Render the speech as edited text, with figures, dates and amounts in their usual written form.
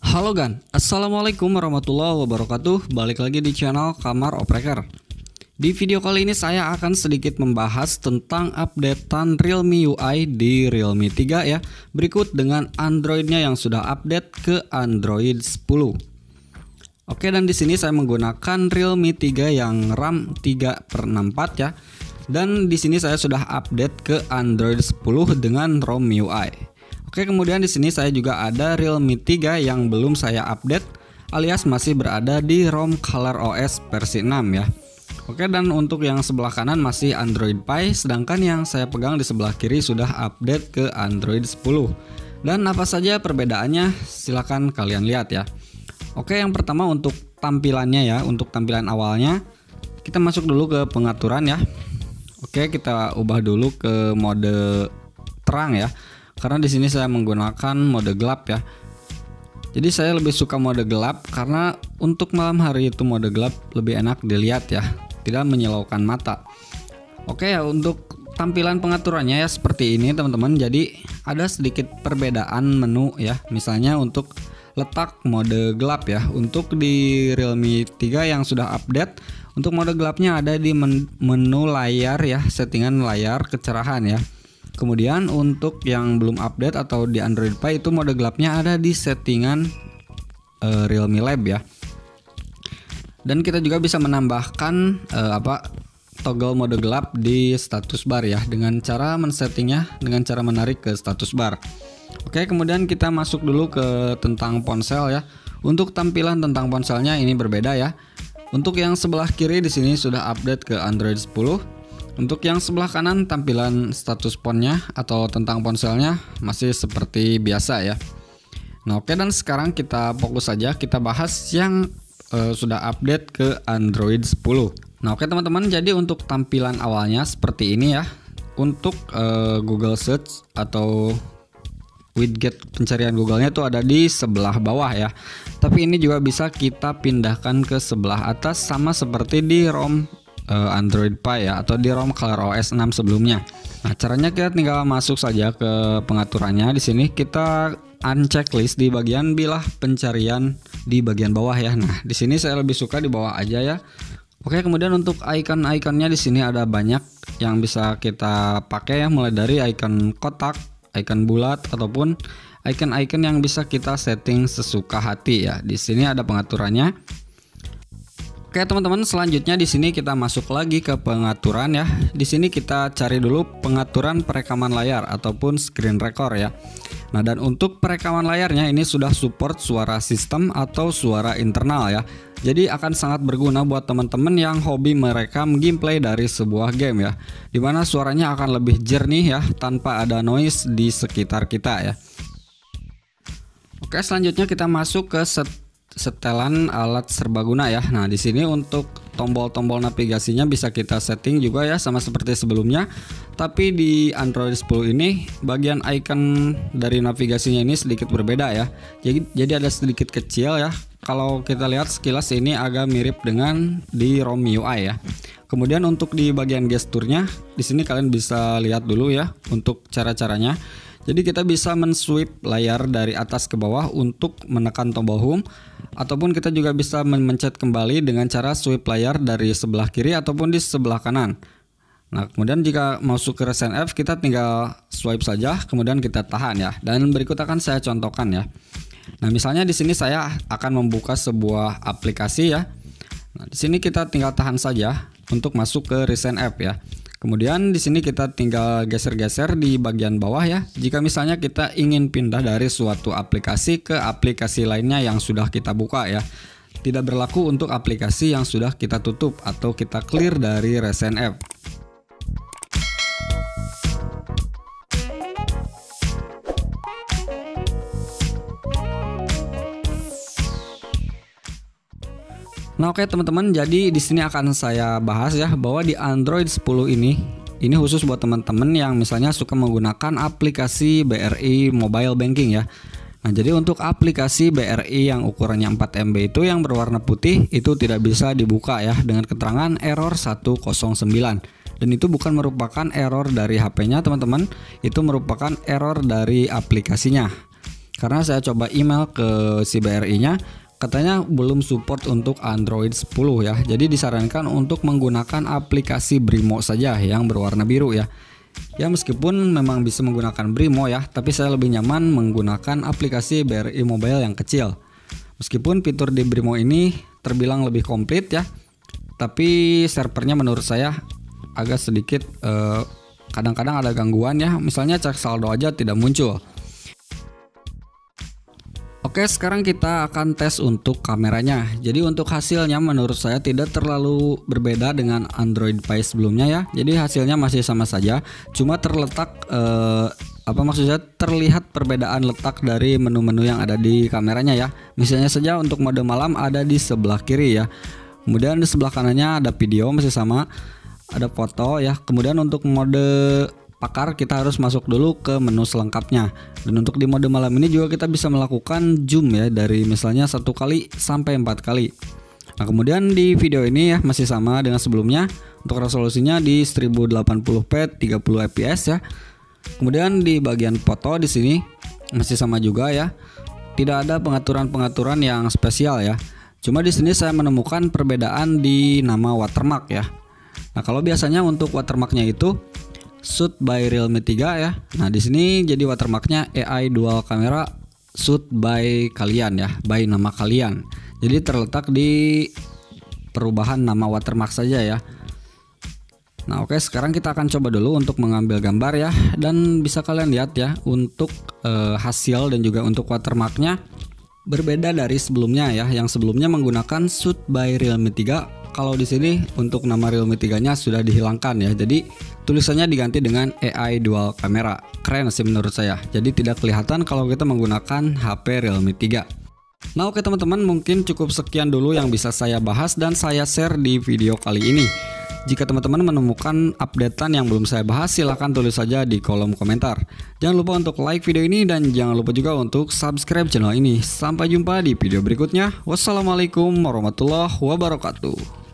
Halo Gan, Assalamualaikum warahmatullahi wabarakatuh. Balik lagi di channel Kamar Opreker. Di video kali ini saya akan sedikit membahas tentang updatean Realme UI di Realme 3 ya. Berikut dengan Androidnya yang sudah update ke Android 10. Oke, dan di sini saya menggunakan Realme 3 yang RAM 3/64 ya. Dan di sini saya sudah update ke Android 10 dengan ROM UI. Oke, kemudian di sini saya juga ada Realme 3 yang belum saya update alias masih berada di ROM ColorOS versi 6 ya. Oke, dan untuk yang sebelah kanan masih Android Pie, sedangkan yang saya pegang di sebelah kiri sudah update ke Android 10. Dan apa saja perbedaannya silahkan kalian lihat ya. Oke, yang pertama untuk tampilannya ya, untuk tampilan awalnya kita masuk dulu ke pengaturan ya. Oke, kita ubah dulu ke mode terang ya. Karena di sini saya menggunakan mode gelap ya. Jadi saya lebih suka mode gelap karena untuk malam hari itu mode gelap lebih enak dilihat ya, tidak menyilaukan mata. Oke ya, untuk tampilan pengaturannya ya seperti ini teman-teman. Jadi ada sedikit perbedaan menu ya. Misalnya untuk letak mode gelap ya. Untuk di Realme 3 yang sudah update, untuk mode gelapnya ada di menu layar ya, settingan layar kecerahan ya. Kemudian untuk yang belum update atau di Android Pie itu mode gelapnya ada di settingan Realme Lab ya. Dan kita juga bisa menambahkan toggle mode gelap di status bar ya, dengan cara men-settingnya dengan cara menarik ke status bar. Oke, kemudian kita masuk dulu ke tentang ponsel ya. Untuk tampilan tentang ponselnya ini berbeda ya. Untuk yang sebelah kiri di sini sudah update ke Android 10. Untuk yang sebelah kanan tampilan status ponnya atau tentang ponselnya masih seperti biasa ya. Nah, oke, dan sekarang kita fokus saja, kita bahas yang sudah update ke Android 10. Nah, oke teman-teman, jadi untuk tampilan awalnya seperti ini ya. Untuk Google Search atau widget pencarian Google-nya itu ada di sebelah bawah ya. Tapi ini juga bisa kita pindahkan ke sebelah atas sama seperti di ROM Android Pie ya, atau di ROM ColorOS 6 sebelumnya. Nah, caranya kita tinggal masuk saja ke pengaturannya. Di sini kita unchecklist di bagian bilah pencarian di bagian bawah ya. Nah, di sini saya lebih suka di bawah aja ya. Oke, kemudian untuk icon-iconnya di sini ada banyak yang bisa kita pakai ya, mulai dari icon kotak, icon bulat ataupun icon-icon yang bisa kita setting sesuka hati ya. Di sini ada pengaturannya. Oke teman-teman, selanjutnya di sini kita masuk lagi ke pengaturan ya. Di sini kita cari dulu pengaturan perekaman layar ataupun screen record ya. Nah, dan untuk perekaman layarnya ini sudah support suara sistem atau suara internal ya. Jadi akan sangat berguna buat teman-teman yang hobi merekam gameplay dari sebuah game ya, dimana suaranya akan lebih jernih ya, tanpa ada noise di sekitar kita ya. Oke, selanjutnya kita masuk ke setelan alat serbaguna ya. Nah, di sini untuk tombol-tombol navigasinya bisa kita setting juga ya, sama seperti sebelumnya. Tapi di Android 10 ini bagian icon dari navigasinya ini sedikit berbeda ya. Jadi ada sedikit kecil ya. Kalau kita lihat sekilas ini agak mirip dengan di ROM UI ya. Kemudian untuk di bagian gesturnya, di sini kalian bisa lihat dulu ya untuk cara-caranya. Jadi kita bisa men-swipe layar dari atas ke bawah untuk menekan tombol home, ataupun kita juga bisa mencet kembali dengan cara swipe layar dari sebelah kiri ataupun di sebelah kanan. Nah, kemudian jika masuk ke Recent App kita tinggal swipe saja, kemudian kita tahan ya. Dan berikut akan saya contohkan ya. Nah, misalnya di sini saya akan membuka sebuah aplikasi ya. Nah, di sini kita tinggal tahan saja untuk masuk ke Recent App ya. Kemudian di sini kita tinggal geser-geser di bagian bawah ya. Jika misalnya kita ingin pindah dari suatu aplikasi ke aplikasi lainnya yang sudah kita buka ya. Tidak berlaku untuk aplikasi yang sudah kita tutup atau kita clear dari Recent App. Nah, oke teman-teman, jadi di sini akan saya bahas ya bahwa di Android 10 ini khusus buat teman-teman yang misalnya suka menggunakan aplikasi BRI Mobile Banking ya. Nah, jadi untuk aplikasi BRI yang ukurannya 4 MB itu yang berwarna putih itu tidak bisa dibuka ya dengan keterangan error 109. Dan itu bukan merupakan error dari HP-nya teman-teman, itu merupakan error dari aplikasinya. Karena saya coba email ke si BRI-nya, katanya belum support untuk Android 10 ya. Jadi disarankan untuk menggunakan aplikasi Brimo saja yang berwarna biru ya. Ya meskipun memang bisa menggunakan Brimo ya, tapi saya lebih nyaman menggunakan aplikasi BRI Mobile yang kecil. Meskipun fitur di Brimo ini terbilang lebih komplit ya, tapi servernya menurut saya agak sedikit kadang-kadang ada gangguan ya. Misalnya cek saldo aja tidak muncul. Oke, sekarang kita akan tes untuk kameranya. Jadi untuk hasilnya menurut saya tidak terlalu berbeda dengan Android Pie sebelumnya ya. Jadi hasilnya masih sama saja, cuma terletak maksudnya terlihat perbedaan letak dari menu-menu yang ada di kameranya ya. Misalnya saja untuk mode malam ada di sebelah kiri ya. Kemudian di sebelah kanannya ada video masih sama, ada foto ya. Kemudian untuk mode pakar kita harus masuk dulu ke menu selengkapnya. Dan untuk di mode malam ini juga kita bisa melakukan zoom ya, dari misalnya 1 kali sampai 4 kali. Nah kemudian di video ini ya masih sama dengan sebelumnya. Untuk resolusinya di 1080p 30 fps ya. Kemudian di bagian foto di sini masih sama juga ya. Tidak ada pengaturan-pengaturan yang spesial ya. Cuma di sini saya menemukan perbedaan di nama watermark ya. Nah kalau biasanya untuk watermarknya itu Shoot by Realme 3 ya. Nah, di sini jadi watermarknya AI dual camera shoot by kalian ya, by nama kalian. Jadi terletak di perubahan nama watermark saja ya. Nah, oke, sekarang kita akan coba dulu untuk mengambil gambar ya, dan bisa kalian lihat ya untuk hasil dan juga untuk watermarknya berbeda dari sebelumnya ya. Yang sebelumnya menggunakan Shoot by Realme 3. Kalau di sini untuk nama Realme 3-nya sudah dihilangkan ya. Jadi tulisannya diganti dengan AI dual camera. Keren sih menurut saya. Jadi tidak kelihatan kalau kita menggunakan HP Realme 3. Nah oke teman-teman, mungkin cukup sekian dulu yang bisa saya bahas dan saya share di video kali ini. Jika teman-teman menemukan updatean yang belum saya bahas, silahkan tulis saja di kolom komentar. Jangan lupa untuk like video ini dan jangan lupa juga untuk subscribe channel ini. Sampai jumpa di video berikutnya. Wassalamualaikum warahmatullahi wabarakatuh.